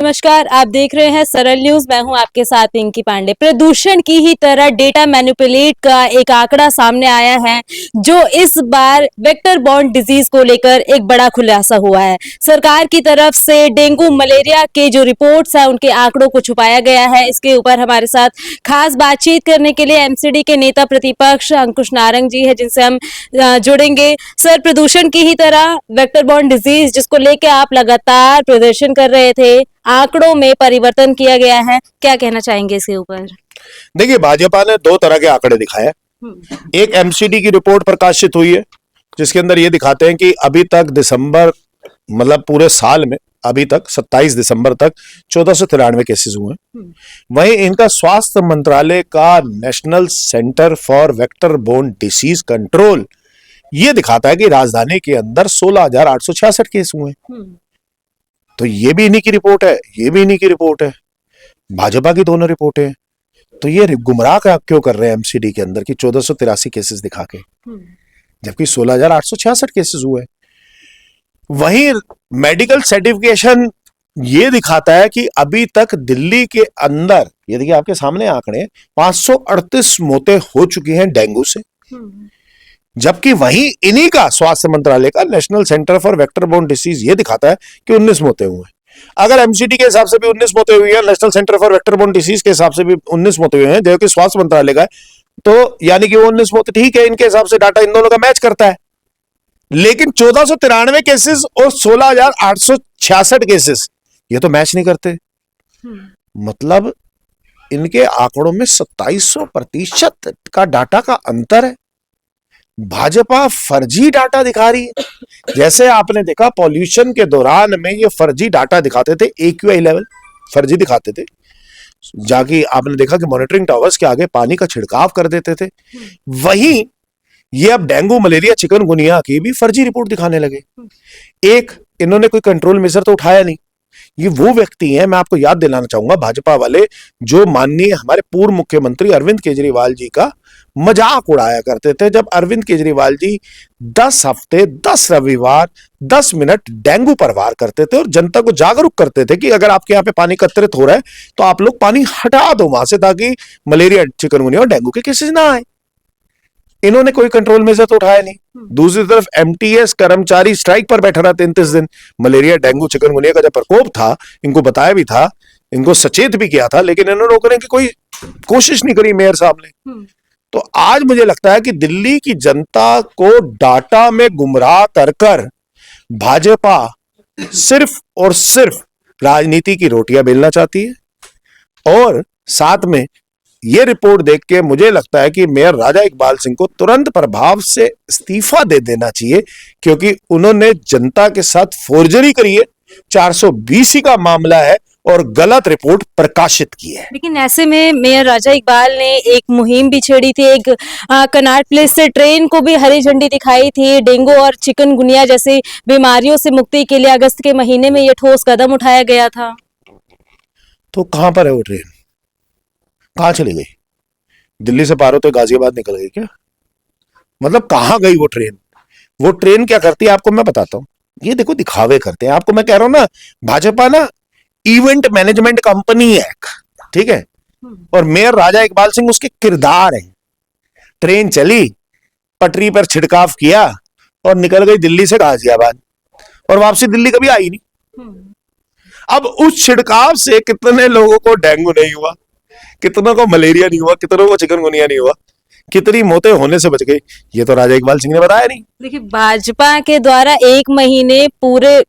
नमस्कार, आप देख रहे हैं सरल न्यूज। मैं हूं आपके साथ पिंकी पांडे। प्रदूषण की ही तरह डेटा मैनिपुलेट का एक आंकड़ा सामने आया है, जो इस बार वेक्टर बॉर्न डिजीज को लेकर एक बड़ा खुलासा हुआ है। सरकार की तरफ से डेंगू मलेरिया के जो रिपोर्ट्स है उनके आंकड़ों को छुपाया गया है। इसके ऊपर हमारे साथ खास बातचीत करने के लिए एमसीडी के नेता प्रतिपक्ष अंकुश नारंग जी है, जिनसे हम जुड़ेंगे। सर, प्रदूषण की ही तरह वेक्टर बॉर्न डिजीज जिसको लेकर आप लगातार प्रदर्शन कर रहे थे, आंकड़ों में परिवर्तन किया गया है, क्या कहना चाहेंगे इसके ऊपर? देखिए, भाजपा ने दो तरह के आंकड़े दिखाए। एक एमसीडी की रिपोर्ट प्रकाशित हुई है जिसके अंदर ये दिखाते हैं कि अभी तक दिसंबर मतलब पूरे साल में अभी तक 27 दिसंबर तक 1493 केसेस हुए हैं। वहीं इनका स्वास्थ्य मंत्रालय का national centre for vector borne disease control ये दिखाता है कि राजधानी के अंदर 16,866 केस हुए हैं। तो ये भी इन्हीं की रिपोर्ट है, ये भी इन्हीं की रिपोर्ट है, भाजपा की दोनों रिपोर्टें हैं। तो ये गुमराह क्यों कर रहे हैं एमसीडी के अंदर कि 1483 केसेस दिखा के, जबकि 16,866 केसेस हुए। वहीं मेडिकल सर्टिफिकेशन ये दिखाता है कि अभी तक दिल्ली के अंदर, ये देखिए आपके सामने आंकड़े, 538 मौतें हो चुकी हैं डेंगू से। जबकि वहीं इन्हीं का स्वास्थ्य मंत्रालय का national centre for vector borne disease ये दिखाता है कि 19 मौतें हुए हैं। अगर एमसीडी के हिसाब से भी 19 मौतें हुई है, national centre for vector borne disease के हिसाब से भी 19 मौतें हुई हैं, जो कि स्वास्थ्य मंत्रालय का है, तो यानी कि वो 19 मौतें ठीक है, इनके हिसाब से डाटा इन दोनों का मैच करता है। लेकिन 1493 केसेस और 16,866 केसेस ये तो मैच नहीं करते। मतलब इनके आंकड़ों में 2700% का डाटा का अंतर है। भाजपा फर्जी डाटा दिखा रही है। जैसे आपने देखा पॉल्यूशन के दौरान में ये फर्जी डाटा दिखाते थे, AQI लेवल फर्जी दिखाते थे, जाके आपने देखा कि मॉनिटरिंग टावर्स के आगे पानी का छिड़काव कर देते थे। वहीं ये अब डेंगू मलेरिया चिकनगुनिया की भी फर्जी रिपोर्ट दिखाने लगे। एक, इन्होंने कोई कंट्रोल मेजर तो उठाया नहीं। ये वो व्यक्ति हैं, मैं आपको याद दिलाना चाहूंगा, भाजपा वाले, जो माननीय हमारे पूर्व मुख्यमंत्री अरविंद केजरीवाल जी का मजाक उड़ाया करते थे। जब अरविंद केजरीवाल जी 10 हफ्ते 10 रविवार 10 मिनट डेंगू पर वार करते थे और जनता को जागरूक करते थे कि अगर आपके यहाँ पे पानी एकत्रित हो रहा है तो आप लोग पानी हटा दो वहां से, ताकि मलेरिया चिकनगुनिया और डेंगू के केसेस ना आए। इन्होंने कोई कंट्रोल मेजर तो उठाया नहीं। दूसरी तरफ एमटीएस कर्मचारी स्ट्राइक पर बैठा रहा 33 दिन। मलेरिया डेंगू चिकनगुनिया का जब प्रकोप था, इनको बताया भी था, इनको सचेत भी किया था, लेकिन इन्होंने रोकने की कोई कोशिश नहीं करी मेयर साहब ने। तो आज मुझे लगता है कि दिल्ली की जनता को डाटा में गुमराह कर कर भाजपा सिर्फ और सिर्फ राजनीति की रोटियां बेलना चाहती है। और साथ में ये रिपोर्ट देख के मुझे लगता है कि मेयर राजा इकबाल सिंह को तुरंत प्रभाव से इस्तीफा दे देना चाहिए, क्योंकि उन्होंने जनता के साथ फोर्जरी करी है। 420 का मामला है और गलत रिपोर्ट प्रकाशित की है। लेकिन ऐसे में मेयर राजा इकबाल ने एक मुहिम भी छेड़ी थी, एक कनाट प्लेस से ट्रेन को भी हरी झंडी दिखाई थी। डेंगू और चिकनगुनिया जैसी बीमारियों से मुक्ति के लिए अगस्त के महीने में ये ठोस कदम उठाया गया था। तो कहां पर है वो ट्रेन? कहां चली गई? दिल्ली से पार होते गाजियाबाद निकल गई क्या? मतलब कहां गई वो ट्रेन? वो ट्रेन क्या करती है आपको मैं बताता हूं। ये देखो दिखावे करते हैं, आपको मैं कह रहा हूं ना, भाजपा ना इवेंट मैनेजमेंट कंपनी है, ठीक है, और मेयर राजा इकबाल सिंह उसके किरदार है। ट्रेन चली, पटरी पर छिड़काव किया और निकल गई दिल्ली से गाजियाबाद, और वापसी दिल्ली कभी आई नहीं। अब उस छिड़काव से कितने लोगों को डेंगू नहीं हुआ, कितनों को मलेरिया नहीं हुआ, कितनों को चिकनगुनिया नहीं हुआ, कितनी मौतें होने से बच गई, ये तो राजा इकबाल सिंह ने बताया नहीं। देखिए, भाजपा के द्वारा 1 महीने पूरे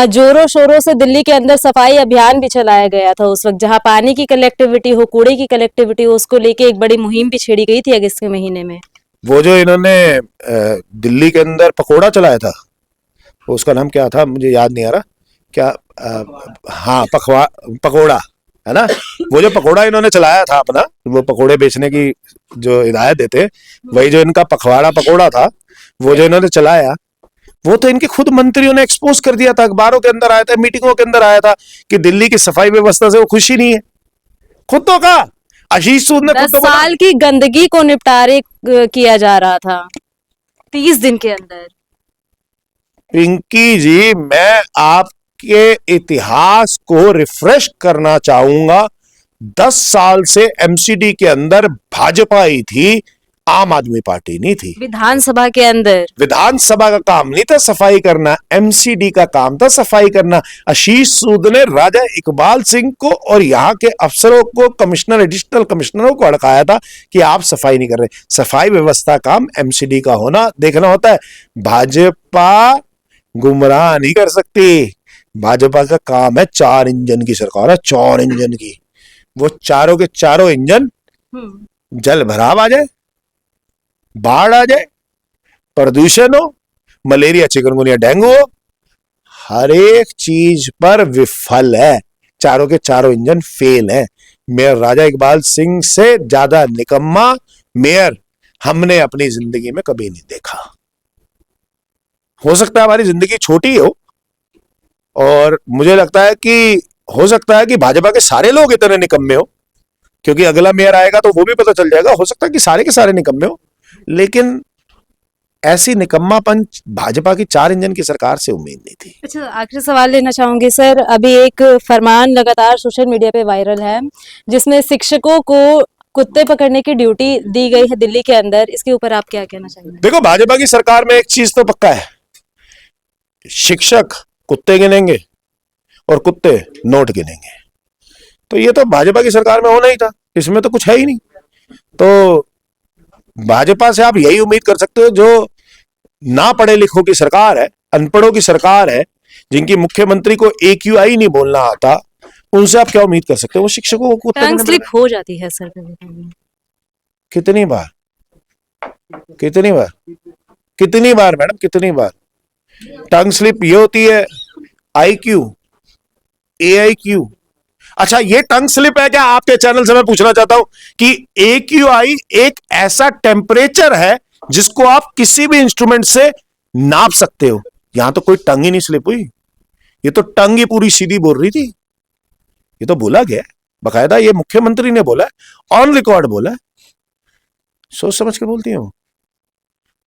जोरों शोरों से दिल्ली के अंदर सफाई अभियान भी चलाया गया था। उस वक्त जहां पानी की कलेक्टिविटी हो, कूड़े की कलेक्टिविटी हो, उसको लेके एक बड़ी मुहिम भी छेड़ी गई थी अगस्त के महीने में। वो जो इन्होंने दिल्ली के अंदर पकोड़ा चलाया था, उसका नाम क्या था मुझे याद नहीं आ रहा, क्या हाँ पकोड़ा है ना। वो जो पकोड़ा इन्होंने चलाया था अपना, वो पकोड़े बेचने की जो हिदायत देते, वही जो इनका पखवाड़ा पकोड़ा था, वो जो इन्होंने चलाया, वो तो इनके खुद मंत्रियों ने एक्सपोज कर दिया था, अखबारों के अंदर आया था, मीटिंगों के अंदर आया था कि दिल्ली की सफाई व्यवस्था से वो खुशी नहीं है। खुद तो कहा आशीष सूद ने, 10 साल की गंदगी को निपटारे किया जा रहा था 30 दिन के अंदर। पिंकी जी, मैं आप के इतिहास को रिफ्रेश करना चाहूंगा। 10 साल से एमसीडी के अंदर भाजपा ही थी, आम आदमी पार्टी नहीं थी। विधानसभा के अंदर विधानसभा का काम नहीं था सफाई करना, एमसीडी का काम था सफाई करना। आशीष सूद ने राजा इकबाल सिंह को और यहाँ के अफसरों को, कमिश्नर, एडिशनल कमिश्नरों को अड़काया था कि आप सफाई नहीं कर रहे। सफाई व्यवस्था काम एमसीडी का होना देखना होता है। भाजपा गुमराह नहीं कर सकती। भाजपा का काम है 4 इंजन की सरकार है, 4 इंजन की। वो चारों के चारों इंजन जल भराव आ जाए, बाढ़ आ जाए, प्रदूषण हो, मलेरिया, चिकनगुनिया, डेंगू हो, हर एक चीज पर विफल है। चारों के चारों इंजन फेल है। मेयर राजा इकबाल सिंह से ज्यादा निकम्मा मेयर हमने अपनी जिंदगी में कभी नहीं देखा। हो सकता है हमारी जिंदगी छोटी हो, और मुझे लगता है कि हो सकता है कि भाजपा के सारे लोग इतने निकम्मे हो, क्योंकि अगला मेयर आएगा तो वो भी पता चल जाएगा। हो सकता है कि सारे के सारे निकम्मे हो, लेकिन ऐसी निकम्मापन भाजपा की 4 इंजन की सरकार से उम्मीद नहीं थी। अच्छा, आखिरी सवाल लेना चाहूंगी सर। अभी एक फरमान लगातार सोशल मीडिया पे वायरल है, जिसमें शिक्षकों को कुत्ते पकड़ने की ड्यूटी दी गई है दिल्ली के अंदर। इसके ऊपर आप क्या कहना चाहेंगे? देखो, भाजपा की सरकार में एक चीज तो पक्का है, शिक्षक कुत्ते गिनेंगे और कुत्ते नोट गिनेंगे। तो ये तो भाजपा की सरकार में होना ही था, इसमें तो कुछ है ही नहीं। तो भाजपा से आप यही उम्मीद कर सकते हो, जो ना पढ़े लिखों की सरकार है, अनपढ़ों की सरकार है, जिनकी मुख्यमंत्री को AQI नहीं बोलना आता, उनसे आप क्या उम्मीद कर सकते हो? वो शिक्षकों को कुत्ते टंग स्लिप हो जाती है सर कभी-कभी। कितनी बार, कितनी बार, कितनी बार मैडम, कितनी बार टंग स्लिप ये होती है? IQ, AIQ। अच्छा, ये टंग स्लिप है क्या? आपके चैनल से मैं पूछना चाहता हूं कि AQI एक ऐसा टेम्परेचर है जिसको आप किसी भी इंस्ट्रूमेंट से नाप सकते हो। यहां तो कोई टंग ही नहीं स्लिप हुई, ये तो टंग ही पूरी सीधी बोल रही थी। ये तो बोला गया बकायदा, ये मुख्यमंत्री ने बोला, ऑन रिकॉर्ड बोला। सोच समझ के बोलती हैं वो।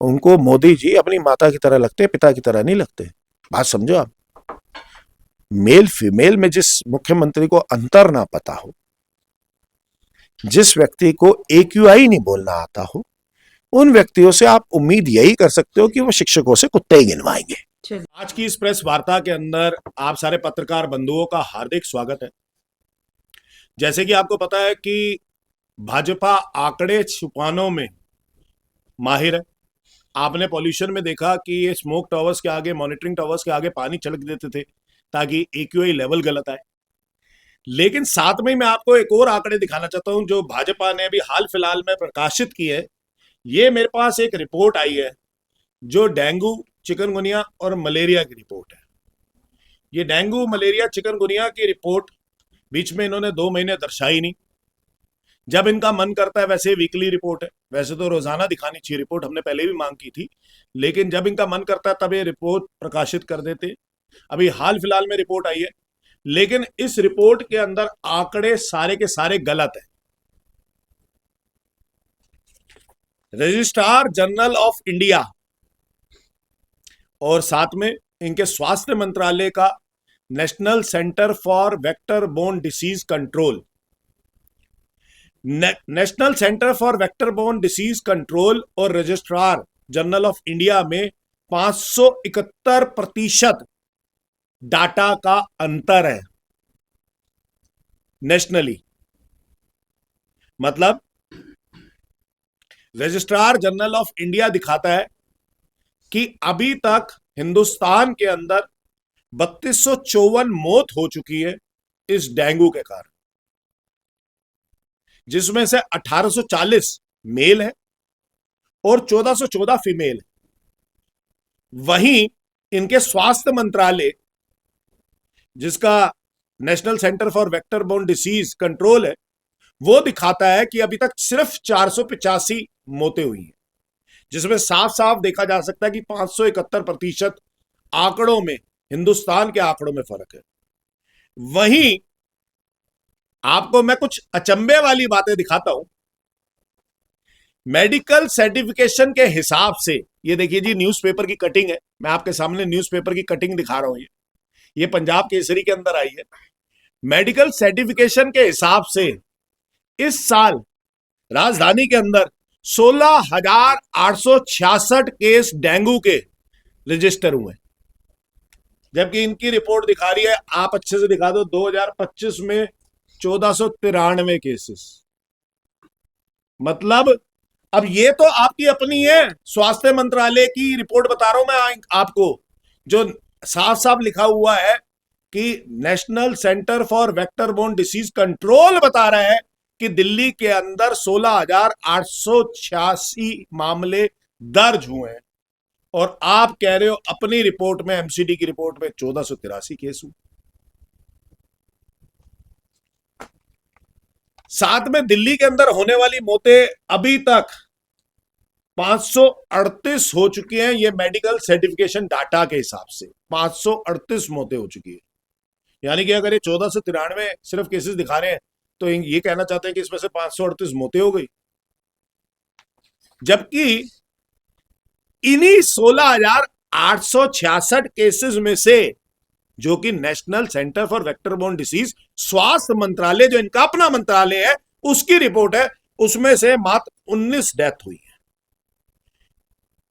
उनको मोदी जी अपनी माता की तरह लगते हैं, पिता की तरह नहीं लगते। बात समझो आप। मेल फीमेल में जिस मुख्यमंत्री को अंतर ना पता हो, जिस व्यक्ति को AQI नहीं बोलना आता हो, उन व्यक्तियों से आप उम्मीद यही कर सकते हो कि वो शिक्षकों से कुत्ते ही गिनवाएंगे। आज की इस प्रेस वार्ता के अंदर आप सारे पत्रकार बंधुओं का हार्दिक स्वागत है। जैसे कि आपको पता है कि भाजपा आंकड़े छुपाने में माहिर है। आपने पॉल्यूशन में देखा कि ये स्मोक टावर्स के आगे, मॉनिटरिंग टावर्स के आगे पानी छिड़क देते थे ताकि AQI लेवल गलत आए। लेकिन साथ में मैं आपको एक और आंकड़े दिखाना चाहता हूं जो भाजपा ने अभी हाल फिलहाल में प्रकाशित की है। ये मेरे पास एक रिपोर्ट आई है जो डेंगू, चिकनगुनिया और मलेरिया की रिपोर्ट है। ये डेंगू, मलेरिया, चिकनगुनिया की रिपोर्ट बीच में इन्होंने 2 महीने दर्शाई नहीं। जब इनका मन करता है, वैसे वीकली रिपोर्ट है, वैसे तो रोजाना दिखानी चाहिए रिपोर्ट, हमने पहले भी मांग की थी, लेकिन जब इनका मन करता है तब ये रिपोर्ट प्रकाशित कर देते। अभी हाल फिलहाल में रिपोर्ट आई है, लेकिन इस रिपोर्ट के अंदर आंकड़े सारे के सारे गलत है। रजिस्ट्रार जनरल ऑफ इंडिया और साथ में इनके स्वास्थ्य मंत्रालय का national centre for vector borne disease control, national centre for vector borne disease control और रजिस्ट्रार जनरल ऑफ इंडिया में 571% डाटा का अंतर है नेशनली। मतलब रजिस्ट्रार जनरल ऑफ इंडिया दिखाता है कि अभी तक हिंदुस्तान के अंदर 3254 मौत हो चुकी है इस डेंगू के कारण, जिसमें से 1840 मेल है और 1414 फीमेल है। वहीं इनके स्वास्थ्य मंत्रालय, जिसका national centre for vector borne disease control है, वो दिखाता है कि अभी तक सिर्फ 485 मौतें हुई हैं, जिसमें साफ साफ देखा जा सकता है कि 571% आंकड़ों में, हिंदुस्तान के आंकड़ों में फर्क है। वहीं आपको मैं कुछ अचंभे वाली बातें दिखाता हूं। मेडिकल सर्टिफिकेशन के हिसाब से, ये देखिए जी, न्यूज़पेपर की कटिंग है, मैं आपके सामने न्यूज़पेपर की कटिंग दिखा रहा हूं। ये पंजाब केसरी के अंदर आई है। मेडिकल सर्टिफिकेशन के हिसाब से इस साल राजधानी के अंदर 16,866 केस डेंगू के रजिस्टर हुए, जबकि इनकी रिपोर्ट दिखा रही है, आप अच्छे से दिखा दो, 2025 में 1493 केसेस। मतलब अब ये तो आपकी अपनी है, स्वास्थ्य मंत्रालय की रिपोर्ट बता रहा हूं मैं आपको, जो साफ साफ लिखा हुआ है कि national centre for vector borne disease control बता रहा है कि दिल्ली के अंदर 16,886 मामले दर्ज हुए हैं, और आप कह रहे हो अपनी रिपोर्ट में, एमसीडी की रिपोर्ट में 1483 केस हुए। साथ में दिल्ली के अंदर होने वाली मौतें अभी तक 538 हो चुकी हैं। ये मेडिकल सर्टिफिकेशन डाटा के हिसाब से 538 मौतें हो चुकी है। यानी कि अगर ये 1493 सिर्फ केसेस दिखा रहे हैं तो ये कहना चाहते हैं कि इसमें से 538 मौतें हो गई, जबकि इन्हीं 16,866 केसेस में से, जो कि national centre for vector borne disease, स्वास्थ्य मंत्रालय जो इनका अपना मंत्रालय है, उसकी रिपोर्ट है, उसमें से मात्र 19 डेथ हुई है।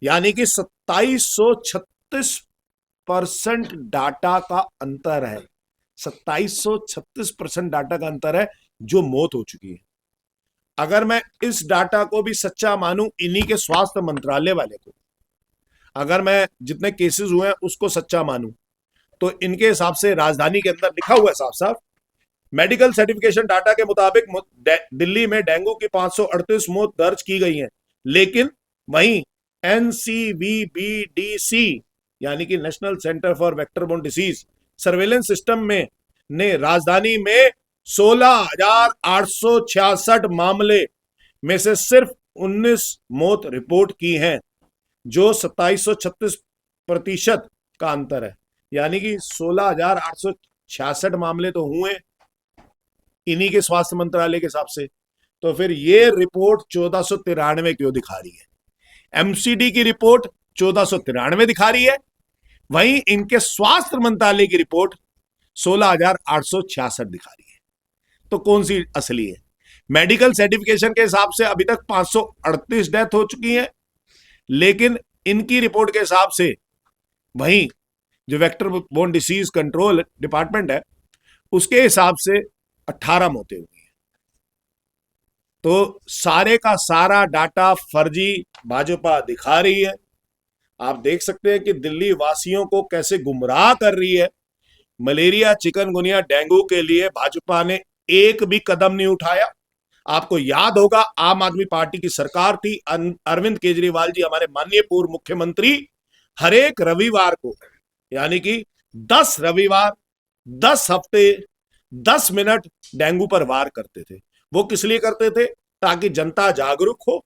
यानी कि 2736% डाटा का अंतर है, 2736% डाटा का अंतर है जो मौत हो चुकी है। अगर मैं इस डाटा को भी सच्चा मानूं, इन्हीं के स्वास्थ्य मंत्रालय वाले को, अगर मैं जितने केसेस हुए हैं उसको सच्चा मानूं, तो इनके हिसाब से राजधानी के अंदर लिखा हुआ है साफ साफ, मेडिकल सर्टिफिकेशन डाटा के मुताबिक दिल्ली में डेंगू की 538 मौत दर्ज की गई हैं, लेकिन वहीं NCVBDC यानी कि national centre for vector borne disease surveillance system में ने राजधानी में 16,866 मामले में से सिर्फ 19 मौत रिपोर्ट की हैं, जो 2736% का अंतर है। यानी कि 16,866 मामले तो हुए इन्हीं के स्वास्थ्य मंत्रालय के हिसाब से, तो फिर ये रिपोर्ट 1493 क्यों दिखा रही है? एमसीडी की रिपोर्ट 1493 दिखा रही है, वहीं इनके स्वास्थ्य मंत्रालय की रिपोर्ट 16,866 दिखा रही है। तो कौन सी असली है? मेडिकल सर्टिफिकेशन के हिसाब से अभी तक 538 डेथ हो चुकी है, लेकिन इनकी रिपोर्ट के हिसाब से वहीं जो vector borne disease control department है, उसके हिसाब से 18 मौतें हुई हैं। तो सारे का सारा डाटा फर्जी भाजपा दिखा रही है। आप देख सकते हैं कि दिल्ली वासियों को कैसे गुमराह कर रही है। मलेरिया, चिकनगुनिया, डेंगू के लिए भाजपा ने एक भी कदम नहीं उठाया। आपको याद होगा, आम आदमी पार्टी की सरकार थी, अरविंद केजरीवाल जी हमारे माननीय पूर्व मुख्यमंत्री हर एक रविवार को, यानी कि 10 रविवार 10 हफ्ते 10 मिनट डेंगू पर वार करते थे। वो किस लिए करते थे? ताकि जनता जागरूक हो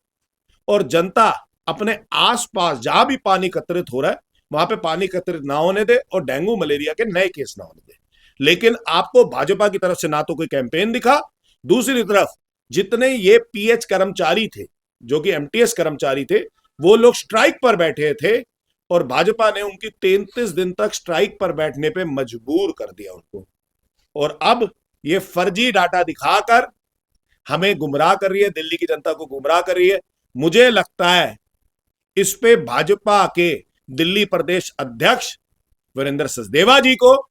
और जनता अपने आसपास जहां भी पानी एकत्रित हो रहा है वहां पे पानी एकत्रित ना होने दे और डेंगू मलेरिया के नए केस ना होने दे। लेकिन आपको भाजपा की तरफ से ना तो कोई कैंपेन दिखा, दूसरी तरफ जितने ये पीएच कर्मचारी थे, जो कि एमटीएस कर्मचारी थे, वो लोग स्ट्राइक पर बैठे थे और भाजपा ने उनकी 33 दिन तक स्ट्राइक पर बैठने पे मजबूर कर दिया उनको। और अब ये फर्जी डाटा दिखाकर हमें गुमराह कर रही है, दिल्ली की जनता को गुमराह कर रही है। मुझे लगता है इस पे भाजपा के दिल्ली प्रदेश अध्यक्ष वीरेंद्र सचदेवा जी को,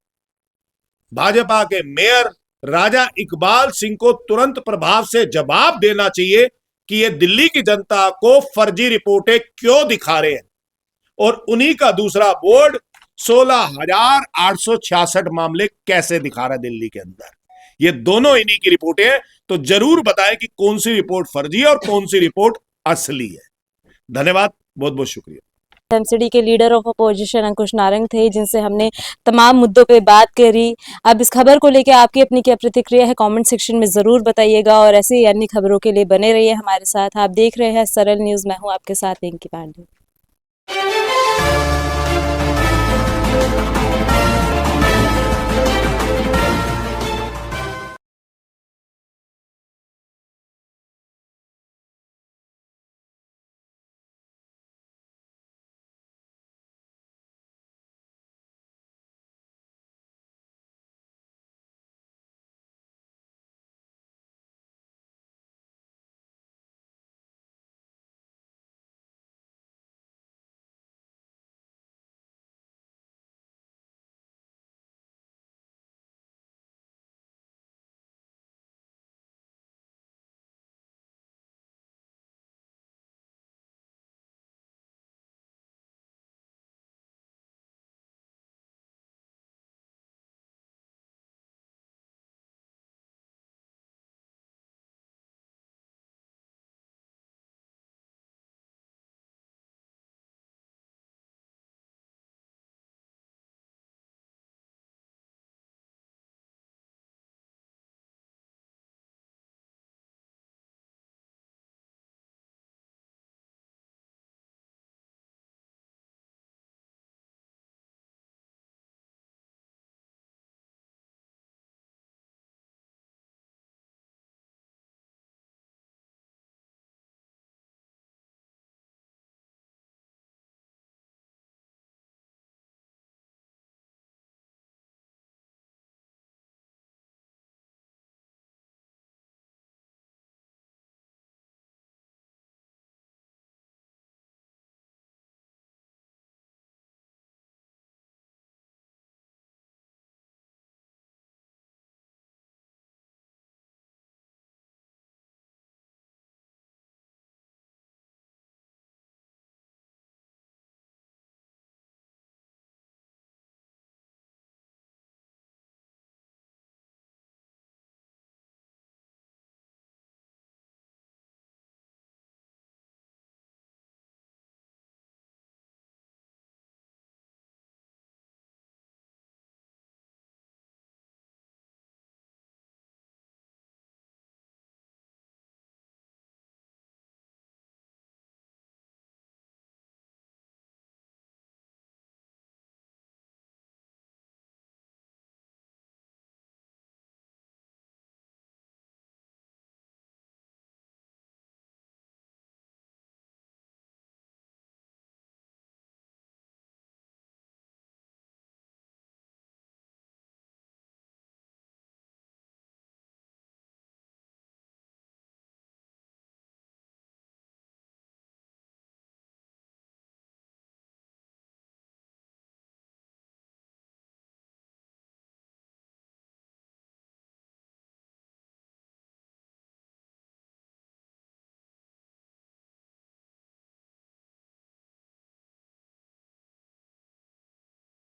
भाजपा के मेयर राजा इकबाल सिंह को तुरंत प्रभाव से जवाब देना चाहिए कि ये दिल्ली की जनता को फर्जी रिपोर्टें क्यों दिखा रहे हैं। और उन्हीं का दूसरा बोर्ड 16,866 मामले कैसे दिखा रहा है दिल्ली के अंदर। ये दोनों इन्हीं की रिपोर्टें हैं, तो जरूर बताएं कि कौन सी रिपोर्ट फर्जी है और कौन सी रिपोर्ट असली है। धन्यवाद, बहुत बहुत शुक्रिया। एमसीडी के लीडर ऑफ अपोजिशन अंकुश नारंग थे, जिनसे हमने तमाम मुद्दों पे बात करी। अब इस खबर को लेकर आपकी अपनी क्या प्रतिक्रिया है, कमेंट सेक्शन में जरूर बताइएगा और ऐसे ही अन्य खबरों के लिए बने रहिए हमारे साथ। आप देख रहे हैं सरल न्यूज, मैं हूं आपके साथ पिंकी पांडे।